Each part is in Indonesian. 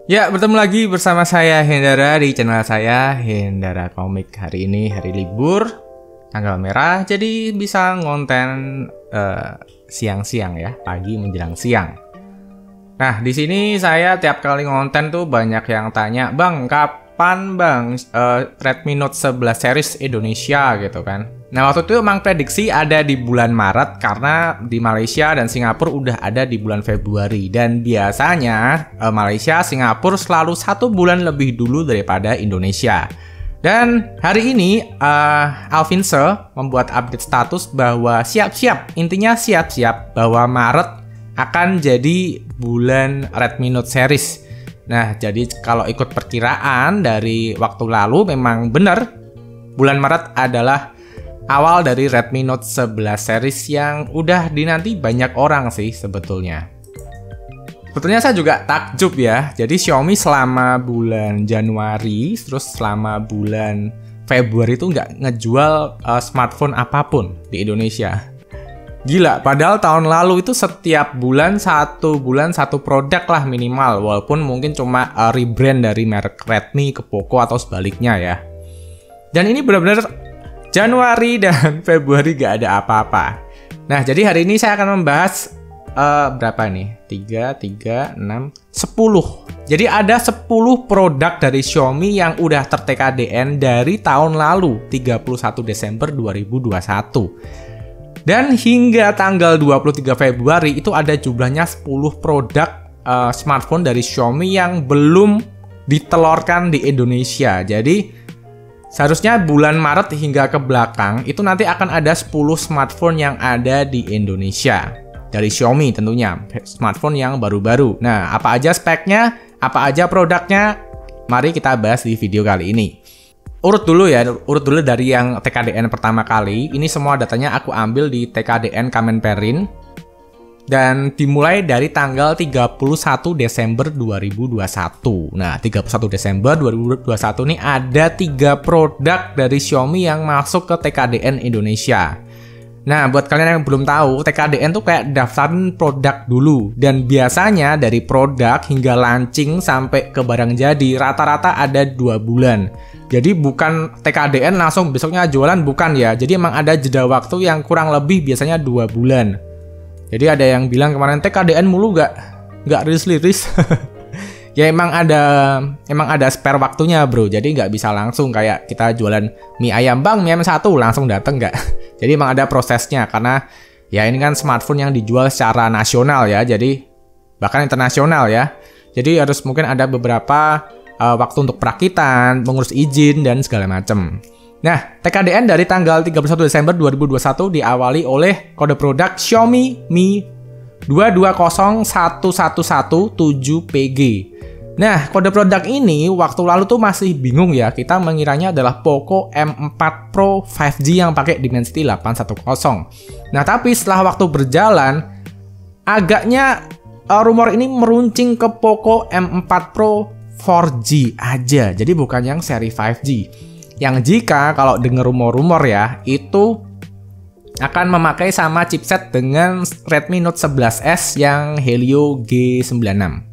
Ya, bertemu lagi bersama saya Hendara di channel saya Hendara Komik. Hari ini hari libur, tanggal merah, jadi bisa ngonten siang-siang ya, pagi menjelang siang. Nah, di sini saya tiap kali ngonten tuh banyak yang tanya, "Bang, kapan Bang Redmi Note 11 series Indonesia?" gitu kan. Nah, waktu itu emang prediksi ada di bulan Maret karena di Malaysia dan Singapura udah ada di bulan Februari. Dan biasanya Malaysia, Singapura selalu 1 bulan lebih dulu daripada Indonesia. Dan hari ini Alvinse membuat update status bahwa siap-siap, intinya siap-siap bahwa Maret akan jadi bulan Redmi Note series. Nah, jadi kalau ikut perkiraan dari waktu lalu memang benar bulan Maret adalah awal dari Redmi Note 11 series yang udah dinanti banyak orang sih sebetulnya. Sebetulnya saya juga takjub ya. Jadi Xiaomi selama bulan Januari, terus selama bulan Februari itu nggak ngejual smartphone apapun di Indonesia. Gila, padahal tahun lalu itu setiap bulan satu produk lah minimal. Walaupun mungkin cuma rebrand dari merek Redmi ke Poco atau sebaliknya ya. Dan ini benar-benar Januari dan Februari gak ada apa-apa. Nah, jadi hari ini saya akan membahas berapa nih? 3, 6, 10. Jadi ada 10 produk dari Xiaomi yang udah ter-TKDN dari tahun lalu, 31 Desember 2021. Dan hingga tanggal 23 Februari itu ada jumlahnya 10 produk smartphone dari Xiaomi yang belum ditelurkan di Indonesia. Jadi seharusnya bulan Maret hingga ke belakang itu nanti akan ada 10 smartphone yang ada di Indonesia. Dari Xiaomi tentunya, smartphone yang baru-baru. Nah, apa aja speknya, apa aja produknya, mari kita bahas di video kali ini. Urut dulu dari yang TKDN pertama kali. Ini semua datanya aku ambil di TKDN Kemenperin. Dan dimulai dari tanggal 31 Desember 2021. Nah, 31 Desember 2021 ini ada 3 produk dari Xiaomi yang masuk ke TKDN Indonesia. Nah, buat kalian yang belum tahu, TKDN tuh kayak daftarin produk dulu. Dan biasanya dari produk hingga launching sampai ke barang jadi, rata-rata ada 2 bulan. Jadi bukan TKDN langsung besoknya jualan, bukan ya. Jadi emang ada jeda waktu yang kurang lebih biasanya 2 bulan. Jadi ada yang bilang kemarin TKDN mulu nggak rilis. Ya emang ada spare waktunya bro. Jadi nggak bisa langsung kayak kita jualan mie ayam, bang mie ayam 1 langsung dateng nggak. Jadi emang ada prosesnya karena ya ini kan smartphone yang dijual secara nasional ya. Jadi bahkan internasional ya. Jadi harus mungkin ada beberapa waktu untuk perakitan, mengurus izin dan segala macam. Nah, TKDN dari tanggal 31 Desember 2021 diawali oleh kode produk Xiaomi Mi 22011117PG. Nah, kode produk ini waktu lalu tuh masih bingung ya, kita mengiranya adalah Poco M4 Pro 5G yang pakai Dimensity 810. Nah, tapi setelah waktu berjalan, agaknya rumor ini meruncing ke Poco M4 Pro 4G aja, jadi bukan yang seri 5G. Yang jika kalau dengar rumor-rumor ya, itu akan memakai sama chipset dengan Redmi Note 11S yang Helio G96.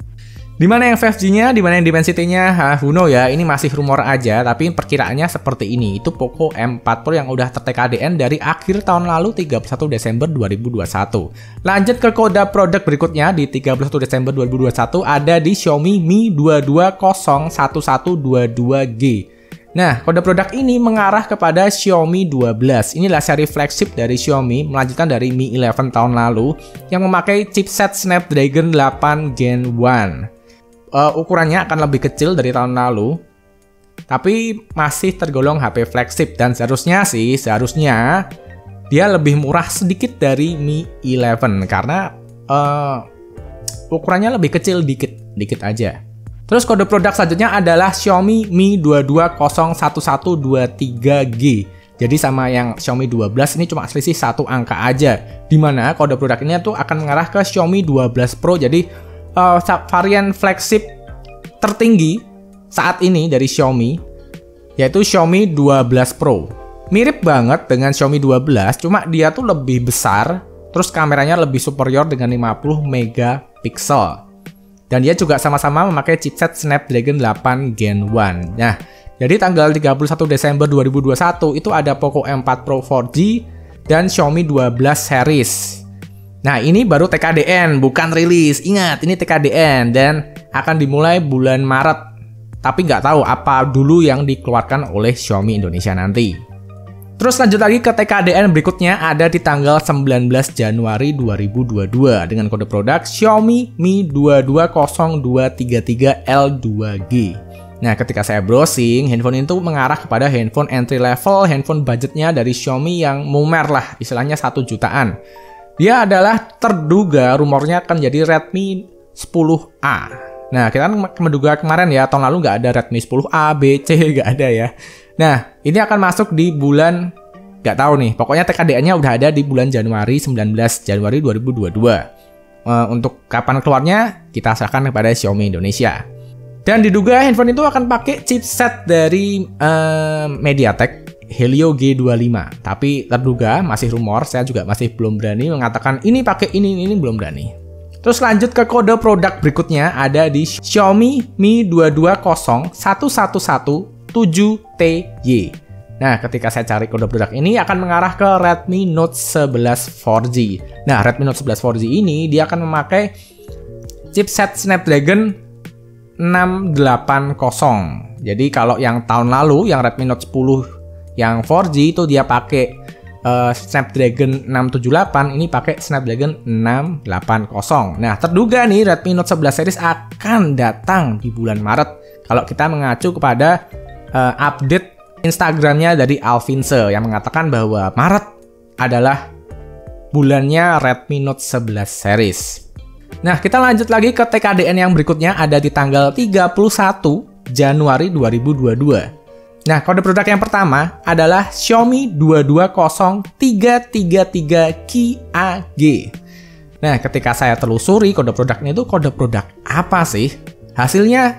Dimana yang 5G-nya, dimana yang Dimensity-nya, who know ya, ini masih rumor aja, tapi perkiraannya seperti ini. Itu Poco M4 Pro yang udah ter-TKDN dari akhir tahun lalu 31 Desember 2021. Lanjut ke kode produk berikutnya di 31 Desember 2021 ada di Xiaomi Mi 22011122G. Nah, kode produk ini mengarah kepada Xiaomi 12. Inilah seri flagship dari Xiaomi, melanjutkan dari Mi 11 tahun lalu, yang memakai chipset Snapdragon 8 Gen 1. Ukurannya akan lebih kecil dari tahun lalu, tapi masih tergolong HP flagship, dan seharusnya dia lebih murah sedikit dari Mi 11, karena ukurannya lebih kecil dikit aja. Terus kode produk selanjutnya adalah Xiaomi Mi 22011123G. Jadi sama yang Xiaomi 12 ini cuma selisih 1 angka aja. Dimana kode produk ini tuh akan mengarah ke Xiaomi 12 Pro. Jadi varian flagship tertinggi saat ini dari Xiaomi, yaitu Xiaomi 12 Pro. Mirip banget dengan Xiaomi 12, cuma dia tuh lebih besar, terus kameranya lebih superior dengan 50 megapiksel. Dan dia juga sama-sama memakai chipset Snapdragon 8 Gen 1. Nah, jadi tanggal 31 Desember 2021 itu ada Poco M4 Pro 4G dan Xiaomi 12 series. Nah, ini baru TKDN, bukan rilis. Ingat, ini TKDN dan akan dimulai bulan Maret. Tapi nggak tahu apa dulu yang dikeluarkan oleh Xiaomi Indonesia nanti. Terus lanjut lagi ke TKDN berikutnya ada di tanggal 19 Januari 2022 dengan kode produk Xiaomi Mi 220233L2G. Nah, ketika saya browsing, handphone itu mengarah kepada handphone entry level, handphone budgetnya dari Xiaomi yang mumer lah, istilahnya 1 jutaan. Dia adalah terduga rumornya akan jadi Redmi 10A. Nah, kita kan menduga kemarin ya, tahun lalu nggak ada Redmi 10A, B, C, nggak ada ya. Nah, ini akan masuk di bulan, nggak tahu nih, pokoknya TKDN-nya udah ada di bulan Januari, 19 Januari 2022. Untuk kapan keluarnya, kita serahkan kepada Xiaomi Indonesia. Dan diduga handphone itu akan pakai chipset dari MediaTek Helio G25. Tapi terduga, masih rumor, saya juga masih belum berani mengatakan ini pakai ini belum berani. Terus lanjut ke kode produk berikutnya ada di Xiaomi Mi 22011117TY. Nah, ketika saya cari kode produk ini akan mengarah ke Redmi Note 11 4G. Nah, Redmi Note 11 4G ini dia akan memakai chipset Snapdragon 680. Jadi kalau yang tahun lalu yang Redmi Note 10 yang 4G itu dia pakai Snapdragon 678, ini pakai Snapdragon 680. Nah, terduga nih Redmi Note 11 series akan datang di bulan Maret kalau kita mengacu kepada update Instagramnya dari Alvinse yang mengatakan bahwa Maret adalah bulannya Redmi Note 11 series. Nah, kita lanjut lagi ke TKDN yang berikutnya ada di tanggal 31 Januari 2022. Nah, kode produk yang pertama adalah Xiaomi 220333KAG. Nah, ketika saya telusuri kode produknya itu kode produk apa sih? Hasilnya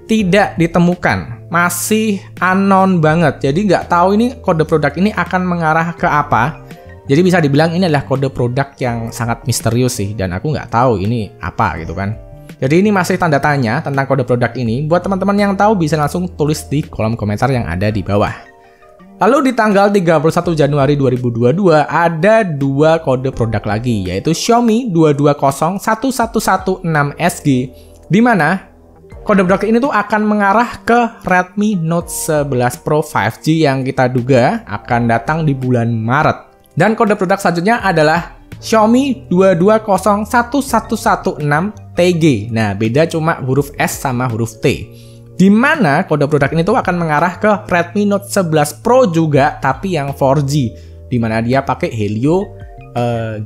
tidak ditemukan, masih unknown banget. Jadi nggak tahu ini kode produk ini akan mengarah ke apa. Jadi bisa dibilang ini adalah kode produk yang sangat misterius sih, dan aku nggak tahu ini apa gitu kan. Jadi ini masih tanda tanya tentang kode produk ini. Buat teman-teman yang tahu bisa langsung tulis di kolom komentar yang ada di bawah. Lalu di tanggal 31 Januari 2022 ada 2 kode produk lagi, yaitu Xiaomi 22011116SG, di mana kode produk ini tuh akan mengarah ke Redmi Note 11 Pro 5G yang kita duga akan datang di bulan Maret. Dan kode produk selanjutnya adalah Xiaomi 22011116TG. Nah, beda cuma huruf S sama huruf T. Di mana kode produk ini tuh akan mengarah ke Redmi Note 11 Pro juga, tapi yang 4G. Di mana dia pakai Helio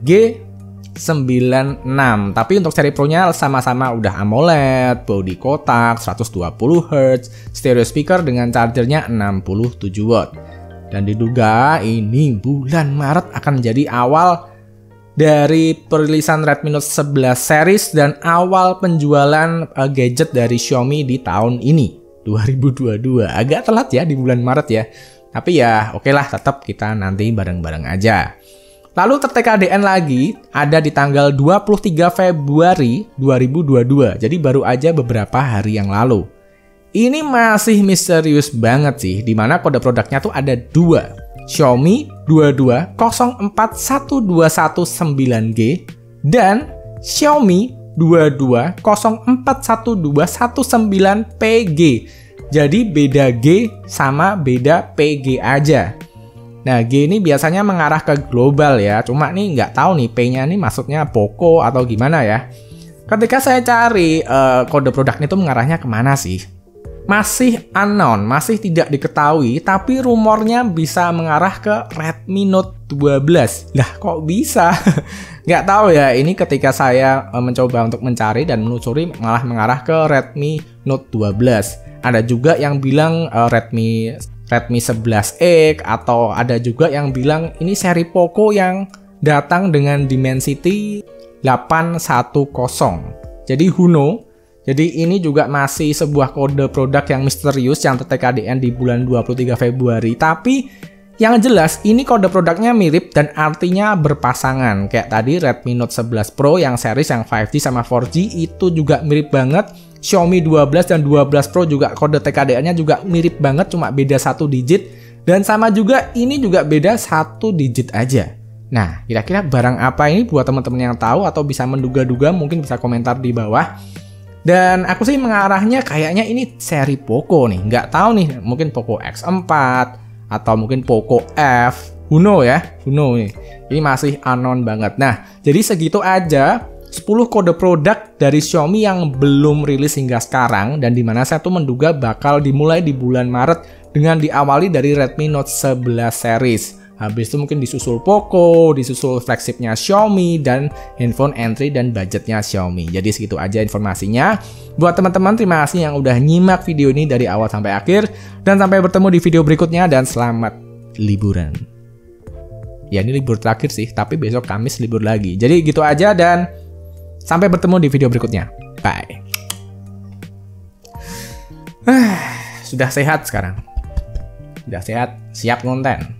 G96. Tapi untuk seri Pro-nya sama-sama udah AMOLED, body kotak, 120Hz, stereo speaker dengan chargernya 67W. Dan diduga ini bulan Maret akan menjadi awal dari perilisan Redmi Note 11 series dan awal penjualan gadget dari Xiaomi di tahun ini 2022. Agak telat ya di bulan Maret ya. Tapi ya oke lah, tetap kita nanti bareng-bareng aja. Lalu TKDN lagi ada di tanggal 23 Februari 2022. Jadi baru aja beberapa hari yang lalu. Ini masih misterius banget sih, dimana kode produknya tuh ada 2. Xiaomi 22041219G dan Xiaomi 22041219PG. Jadi beda G sama beda PG aja. Nah, G ini biasanya mengarah ke global ya. Cuma nih nggak tahu nih P-nya nih maksudnya Poco atau gimana ya. Ketika saya cari kode produknya itu mengarahnya kemana sih? Masih unknown, masih tidak diketahui, tapi rumornya bisa mengarah ke Redmi Note 12. Lah, kok bisa? Nggak tahu ya, ini ketika saya mencoba untuk mencari dan menelusuri malah mengarah ke Redmi Note 12. Ada juga yang bilang Redmi 11X, atau ada juga yang bilang ini seri Poco yang datang dengan Dimensity 810. Jadi who know? Jadi ini juga masih sebuah kode produk yang misterius yang TKDN di bulan 23 Februari. Tapi Yang jelas ini kode produknya mirip dan artinya berpasangan. Kayak tadi Redmi Note 11 Pro yang series yang 5G sama 4G itu juga mirip banget. Xiaomi 12 dan 12 Pro juga kode TKDA-nya juga mirip banget, cuma beda 1 digit. Dan sama juga ini juga beda 1 digit aja. Nah, kira-kira barang apa ini buat teman-teman yang tahu atau bisa menduga-duga mungkin bisa komentar di bawah. Dan aku sih mengarahnya kayaknya ini seri Poco nih. Nggak tahu nih, mungkin Poco X4 atau mungkin Poco F. Who know ya? Who know nih. Ini masih unknown banget. Nah, jadi segitu aja 10 kode produk dari Xiaomi yang belum rilis hingga sekarang dan dimana saya tuh menduga bakal dimulai di bulan Maret dengan diawali dari Redmi Note 11 series. Habis itu mungkin disusul Poco, disusul flagshipnya Xiaomi, dan handphone entry dan budgetnya Xiaomi. Jadi segitu aja informasinya. Buat teman-teman, terima kasih yang udah nyimak video ini dari awal sampai akhir. Dan sampai bertemu di video berikutnya, dan selamat liburan. Ya ini libur terakhir sih, tapi besok Kamis libur lagi. Jadi gitu aja dan sampai bertemu di video berikutnya. Bye. Sudah sehat sekarang. Sudah sehat, siap konten.